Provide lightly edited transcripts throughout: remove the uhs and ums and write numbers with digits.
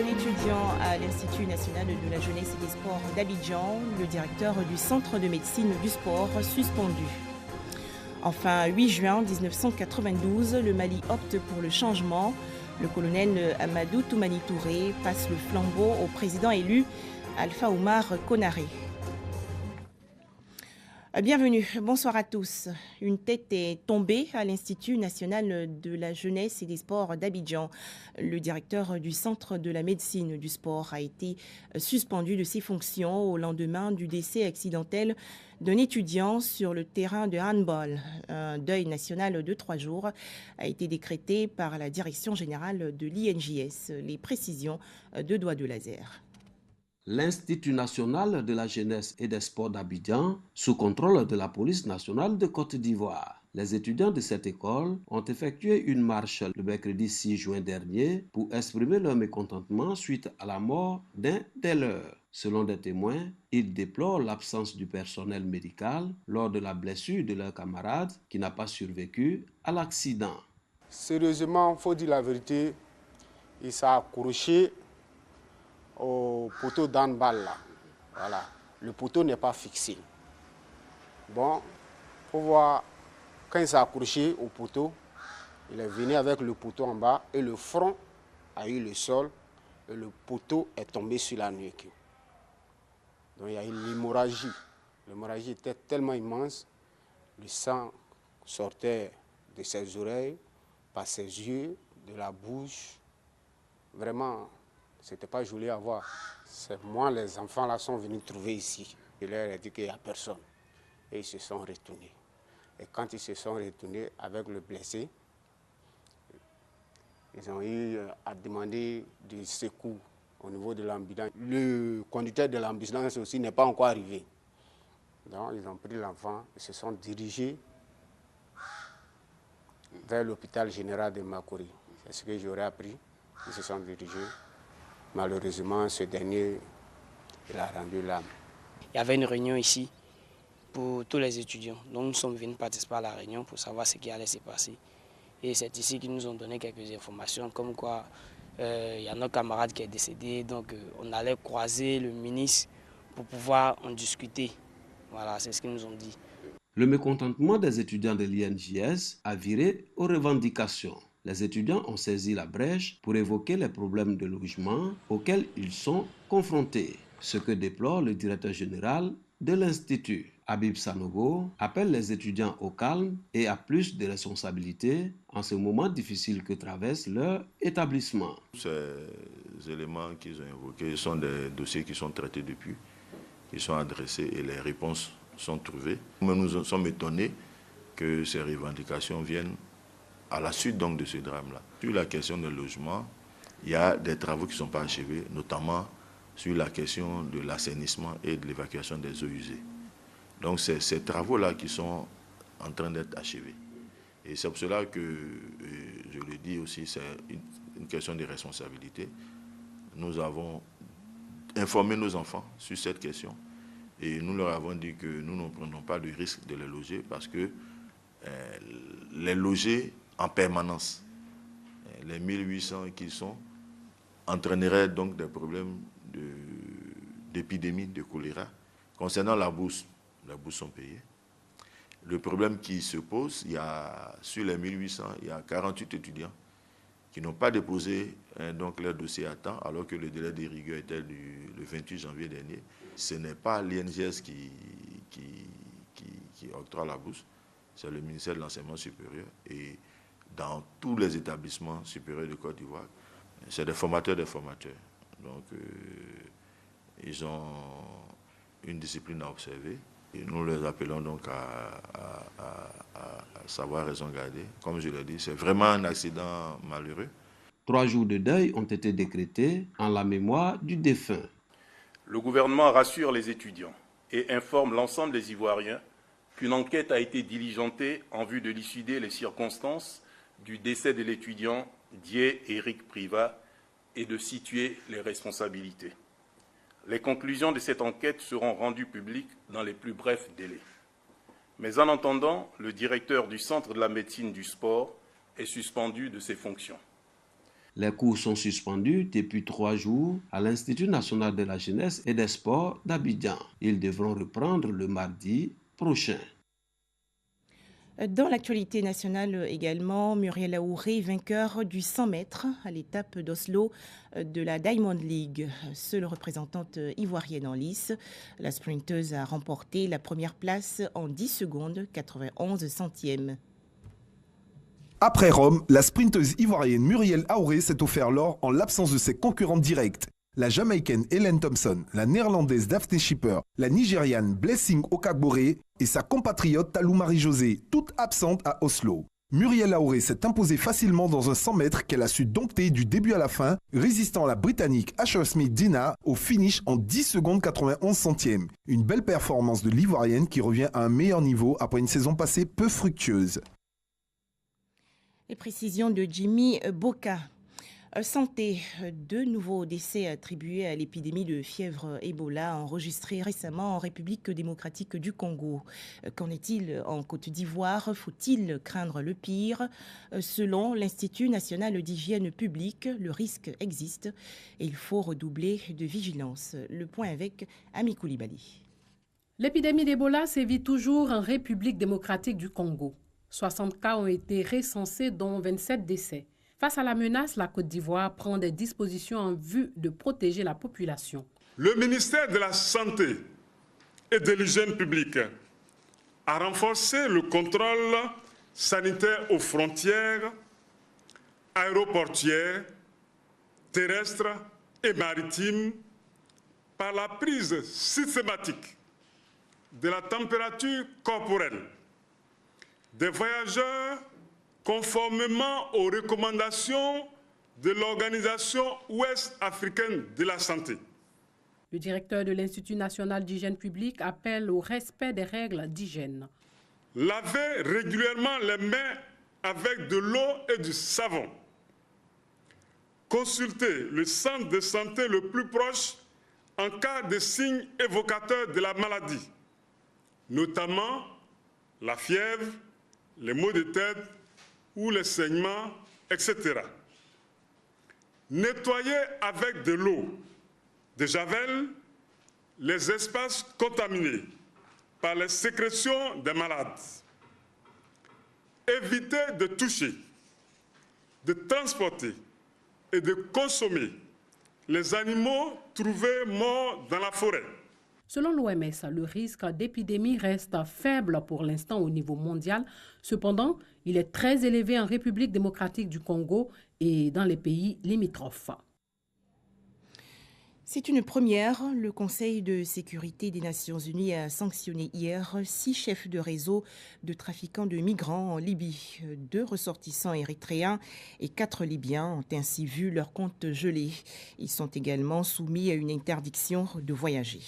un étudiant à l'Institut national de la jeunesse et des sports d'Abidjan, le directeur du centre de médecine du sport suspendu. Enfin, 8 juin 1992, le Mali opte pour le changement. Le colonel Amadou Toumani Touré passe le flambeau au président élu Alpha Oumar Konaré. Bienvenue, bonsoir à tous. Une tête est tombée à l'Institut national de la jeunesse et des sports d'Abidjan. Le directeur du centre de la médecine du sport a été suspendu de ses fonctions au lendemain du décès accidentel d'un étudiant sur le terrain de handball. Un deuil national de 3 jours a été décrété par la direction générale de l'INJS. Les précisions de Doigt de Laser. L'Institut national de la jeunesse et des sports d'Abidjan, sous contrôle de la police nationale de Côte d'Ivoire. Les étudiants de cette école ont effectué une marche le mercredi 6 juin dernier pour exprimer leur mécontentement suite à la mort d'un des leurs. Selon des témoins, ils déplorent l'absence du personnel médical lors de la blessure de leur camarade qui n'a pas survécu à l'accident. Sérieusement, il faut dire la vérité, il s'est accroché au poteau d'handball là. Voilà. Le poteau n'est pas fixé. Bon, il faut voir, quand il s'est accroché au poteau, il est venu avec le poteau en bas et le front a eu le sol et le poteau est tombé sur la nuque. Donc il y a eu l'hémorragie. L'hémorragie était tellement immense, le sang sortait de ses oreilles, par ses yeux, de la bouche. Vraiment, c'était pas joli à voir. C'est moi, les enfants là sont venus trouver ici. Je leur ai dit qu'il n'y a personne. Et ils se sont retournés. Et quand ils se sont retournés avec le blessé, ils ont eu à demander des secours au niveau de l'ambulance. Le conducteur de l'ambulance aussi n'est pas encore arrivé. Donc ils ont pris l'enfant et se sont dirigés vers l'hôpital général de Makori. C'est ce que j'aurais appris. Ils se sont dirigés. Malheureusement, ce dernier, il a rendu l'âme. Il y avait une réunion ici pour tous les étudiants. Donc nous sommes venus participer à la réunion pour savoir ce qui allait se passer. Et c'est ici qu'ils nous ont donné quelques informations, comme quoi il y a notre camarade qui est décédé. Donc on allait croiser le ministre pour pouvoir en discuter. Voilà, c'est ce qu'ils nous ont dit. Le mécontentement des étudiants de l'INJS a viré aux revendications. Les étudiants ont saisi la brèche pour évoquer les problèmes de logement auxquels ils sont confrontés, ce que déplore le directeur général de l'Institut. Habib Sanogo appelle les étudiants au calme et à plus de responsabilités en ce moment difficile que traverse leur établissement. Ces éléments qu'ils ont évoqués sont des dossiers qui sont traités depuis, ils sont adressés et les réponses sont trouvées. Nous sommes étonnés que ces revendications viennent à la suite donc de ce drame-là. Sur la question du logement, il y a des travaux qui ne sont pas achevés, notamment sur la question de l'assainissement et de l'évacuation des eaux usées. Donc c'est ces travaux-là qui sont en train d'être achevés. Et c'est pour cela que, je le dis aussi, c'est une question de responsabilité. Nous avons informé nos enfants sur cette question et nous leur avons dit que nous ne prenons pas le risque de les loger parce que les loger en permanence, les 1800 qui sont, entraîneraient donc des problèmes d'épidémie de choléra. Concernant la bourse, les bourses sont payées. Le problème qui se pose, sur les 1800, il y a 48 étudiants qui n'ont pas déposé donc leur dossier à temps, alors que le délai de rigueur était le 28 janvier dernier. Ce n'est pas l'INJS qui octroie la bourse, c'est le ministère de l'Enseignement supérieur. Et dans tous les établissements supérieurs de Côte d'Ivoire, c'est des formateurs. Donc, ils ont une discipline à observer. Et nous les appelons donc à savoir raison garder. Comme je l'ai dit, c'est vraiment un accident malheureux. 3 jours de deuil ont été décrétés en la mémoire du défunt. Le gouvernement rassure les étudiants et informe l'ensemble des Ivoiriens qu'une enquête a été diligentée en vue de élucider les circonstances du décès de l'étudiant Dié Éric Privat et de situer les responsabilités. Les conclusions de cette enquête seront rendues publiques dans les plus brefs délais. Mais en attendant, le directeur du Centre de la médecine du sport est suspendu de ses fonctions. Les cours sont suspendus depuis 3 jours à l'Institut national de la jeunesse et des sports d'Abidjan. Ils devront reprendre le mardi prochain. Dans l'actualité nationale également, Muriel Aouré, vainqueur du 100 mètres à l'étape d'Oslo de la Diamond League. Seule représentante ivoirienne en lice, la sprinteuse a remporté la première place en 10 secondes 91 centièmes. Après Rome, la sprinteuse ivoirienne Muriel Aouré s'est offert l'or en l'absence de ses concurrentes directes. La Jamaïcaine Helen Thompson, la Néerlandaise Daphne Schipper, la Nigériane Blessing Okagbore et sa compatriote Talou Marie-Josée, toutes absentes à Oslo. Muriel Aouré s'est imposée facilement dans un 100 mètres qu'elle a su dompter du début à la fin, résistant à la Britannique Asher Smith Dina au finish en 10 secondes 91 centièmes. Une belle performance de l'Ivoirienne qui revient à un meilleur niveau après une saison passée peu fructueuse. Les précisions de Jimmy Boka. Santé, 2 nouveaux décès attribués à l'épidémie de fièvre Ebola enregistrée récemment en République démocratique du Congo. Qu'en est-il en Côte d'Ivoire? Faut-il craindre le pire? Selon l'Institut national d'hygiène publique, le risque existe et il faut redoubler de vigilance. Le point avec Ami Koulibaly. L'épidémie d'Ebola sévit toujours en République démocratique du Congo. 60 cas ont été recensés, dont 27 décès. Face à la menace, la Côte d'Ivoire prend des dispositions en vue de protéger la population. Le ministère de la Santé et de l'Hygiène publique a renforcé le contrôle sanitaire aux frontières aéroportuaires, terrestres et maritimes par la prise systématique de la température corporelle des voyageurs conformément aux recommandations de l'Organisation ouest-africaine de la santé. Le directeur de l'Institut national d'hygiène publique appelle au respect des règles d'hygiène. Lavez régulièrement les mains avec de l'eau et du savon. Consultez le centre de santé le plus proche en cas de signes évocateurs de la maladie, notamment la fièvre, les maux de tête ou les saignements, etc. Nettoyez avec de l'eau, de javel, les espaces contaminés par les sécrétions des malades. Évitez de toucher, de transporter et de consommer les animaux trouvés morts dans la forêt. Selon l'OMS, le risque d'épidémie reste faible pour l'instant au niveau mondial. Cependant, il est très élevé en République démocratique du Congo et dans les pays limitrophes. C'est une première. Le Conseil de sécurité des Nations Unies a sanctionné hier 6 chefs de réseau de trafiquants de migrants en Libye. 2 ressortissants érythréens et 4 Libyens ont ainsi vu leur compte gelé. Ils sont également soumis à une interdiction de voyager.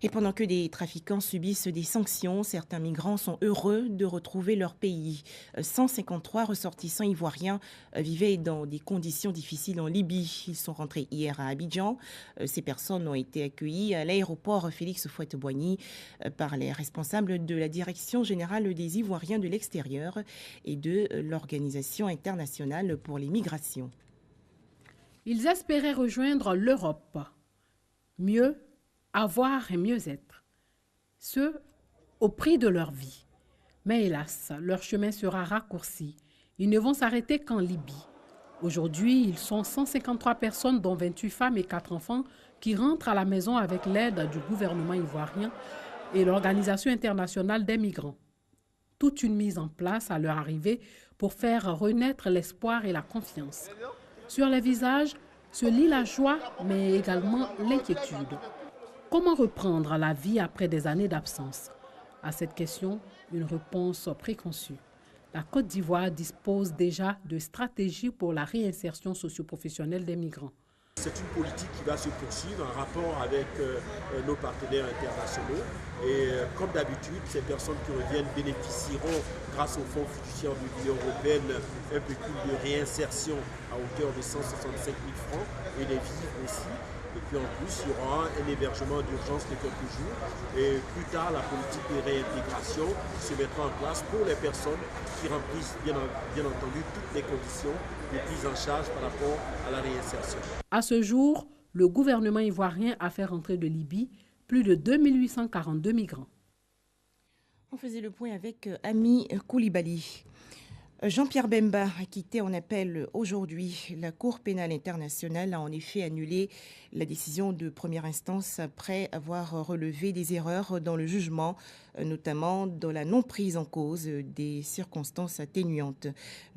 Et pendant que des trafiquants subissent des sanctions, certains migrants sont heureux de retrouver leur pays. 153 ressortissants ivoiriens vivaient dans des conditions difficiles en Libye. Ils sont rentrés hier à Abidjan. Ces personnes ont été accueillies à l'aéroport Félix Houphouët-Boigny par les responsables de la Direction générale des Ivoiriens de l'extérieur et de l'Organisation internationale pour les migrations. Ils espéraient rejoindre l'Europe. Mieux avoir et mieux être, ce au prix de leur vie. Mais hélas, leur chemin sera raccourci. Ils ne vont s'arrêter qu'en Libye. Aujourd'hui, ils sont 153 personnes, dont 28 femmes et 4 enfants, qui rentrent à la maison avec l'aide du gouvernement ivoirien et l'Organisation internationale des migrants. Toute une mise en place à leur arrivée pour faire renaître l'espoir et la confiance. Sur les visages se lit la joie, mais également l'inquiétude. Comment reprendre la vie après des années d'absence? À cette question, une réponse préconçue. La Côte d'Ivoire dispose déjà de stratégies pour la réinsertion socio-professionnelle des migrants. C'est une politique qui va se poursuivre en rapport avec nos partenaires internationaux. Et comme d'habitude, ces personnes qui reviennent bénéficieront, grâce au Fonds fiduciaire de l'Union européenne, un pécule de réinsertion à hauteur de 165 000 francs et des vivres aussi. Et puis en plus, il y aura un hébergement d'urgence de quelques jours. Et plus tard, la politique de réintégration se mettra en place pour les personnes qui remplissent bien entendu toutes les conditions de prise en charge par rapport à la réinsertion. À ce jour, le gouvernement ivoirien a fait rentrer de Libye plus de 2842 migrants. On faisait le point avec Ami Koulibaly. Jean-Pierre Bemba a quitté en appel aujourd'hui. La Cour pénale internationale a en effet annulé la décision de première instance après avoir relevé des erreurs dans le jugement, notamment dans la non-prise en cause des circonstances atténuantes.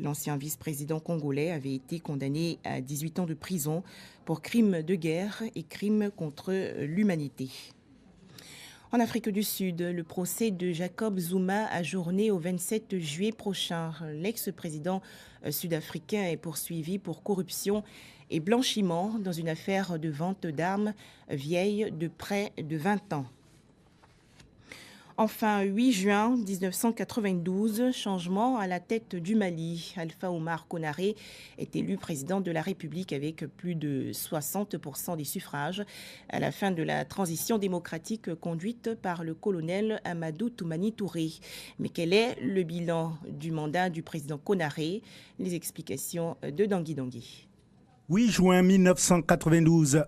L'ancien vice-président congolais avait été condamné à 18 ans de prison pour crimes de guerre et crimes contre l'humanité. En Afrique du Sud, le procès de Jacob Zuma ajourné au 27 juillet prochain. L'ex-président sud-africain est poursuivi pour corruption et blanchiment dans une affaire de vente d'armes vieille de près de 20 ans. Enfin, 8 juin 1992, changement à la tête du Mali. Alpha Oumar Konaré est élu président de la République avec plus de 60% des suffrages à la fin de la transition démocratique conduite par le colonel Amadou Toumani Touré. Mais quel est le bilan du mandat du président Konaré? Les explications de Dangui Dangui. 8 juin 1992,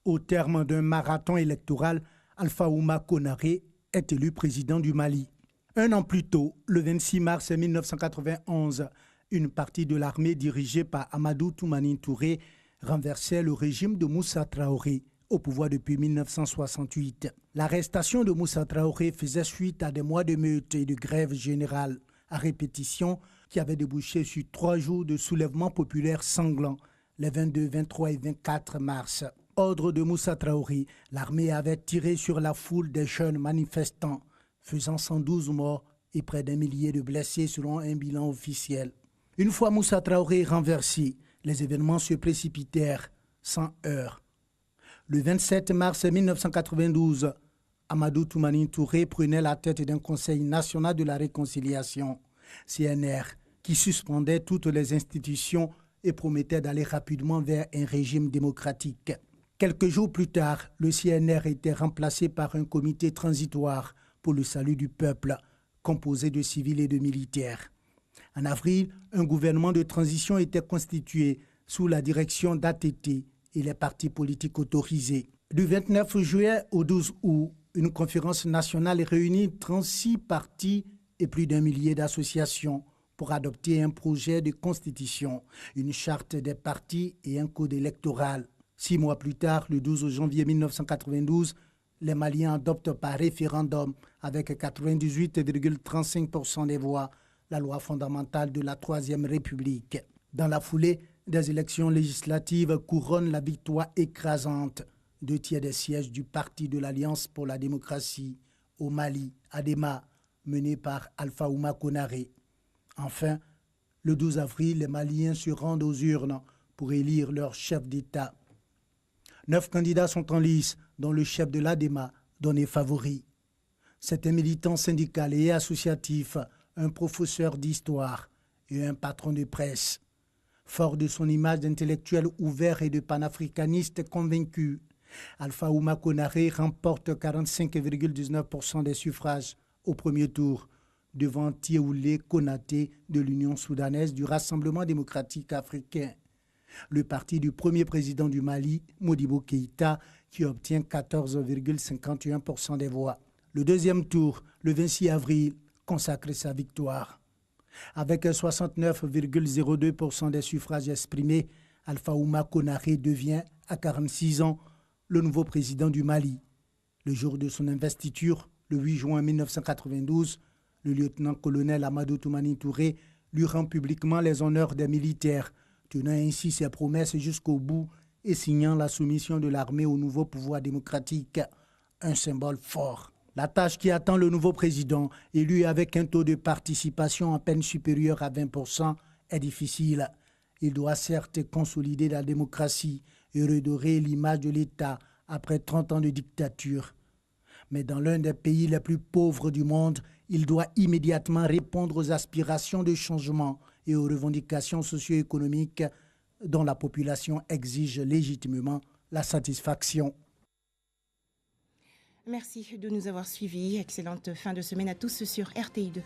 au terme d'un marathon électoral, Alpha Oumar Konaré est élu président du Mali. Un an plus tôt, le 26 mars 1991, une partie de l'armée dirigée par Amadou Toumani Touré renversait le régime de Moussa Traoré, au pouvoir depuis 1968. L'arrestation de Moussa Traoré faisait suite à des mois de meute et de grève générale à répétition qui avaient débouché sur 3 jours de soulèvement populaire sanglant, les 22, 23 et 24 mars. Ordre de Moussa Traoré, l'armée avait tiré sur la foule des jeunes manifestants, faisant 112 morts et près d'un millier de blessés selon un bilan officiel. Une fois Moussa Traoré renversé, les événements se précipitèrent sans heurts. Le 27 mars 1992, Amadou Toumani Touré prenait la tête d'un Conseil national de la réconciliation, CNR, qui suspendait toutes les institutions et promettait d'aller rapidement vers un régime démocratique. Quelques jours plus tard, le CNR était remplacé par un comité transitoire pour le salut du peuple, composé de civils et de militaires. En avril, un gouvernement de transition était constitué sous la direction d'ATT et les partis politiques autorisés. Du 29 juillet au 12 août, une conférence nationale réunit 36 partis et plus d'1 millier d'associations pour adopter un projet de constitution, une charte des partis et un code électoral. 6 mois plus tard, le 12 janvier 1992, les Maliens adoptent par référendum avec 98,35% des voix la loi fondamentale de la Troisième République. Dans la foulée, des élections législatives couronnent la victoire écrasante. 2 tiers des sièges du Parti de l'Alliance pour la démocratie au Mali, ADEMA, mené par Alpha Oumar Konaré. Enfin, le 12 avril, les Maliens se rendent aux urnes pour élire leur chef d'État. 9 candidats sont en lice, dont le chef de l'ADEMA, donné favori. C'est un militant syndical et associatif, un professeur d'histoire et un patron de presse. Fort de son image d'intellectuel ouvert et de panafricaniste convaincu, Alpha Oumar Konaré remporte 45,19% des suffrages au premier tour, devant Thioulé Konaté de l'Union soudanaise du Rassemblement démocratique africain. Le parti du premier président du Mali, Modibo Keïta, qui obtient 14,51% des voix. Le deuxième tour, le 26 avril, consacre sa victoire. Avec 69,02% des suffrages exprimés, Alpha Oumar Konaré devient, à 46 ans, le nouveau président du Mali. Le jour de son investiture, le 8 juin 1992, le lieutenant-colonel Amadou Toumani Touré lui rend publiquement les honneurs des militaires, tenant ainsi ses promesses jusqu'au bout et signant la soumission de l'armée au nouveau pouvoir démocratique, un symbole fort. La tâche qui attend le nouveau président, élu avec un taux de participation à peine supérieur à 20%, est difficile. Il doit certes consolider la démocratie et redorer l'image de l'État après 30 ans de dictature. Mais dans l'un des pays les plus pauvres du monde, il doit immédiatement répondre aux aspirations de changement et aux revendications socio-économiques dont la population exige légitimement la satisfaction. Merci de nous avoir suivis. Excellente fin de semaine à tous sur RTI2.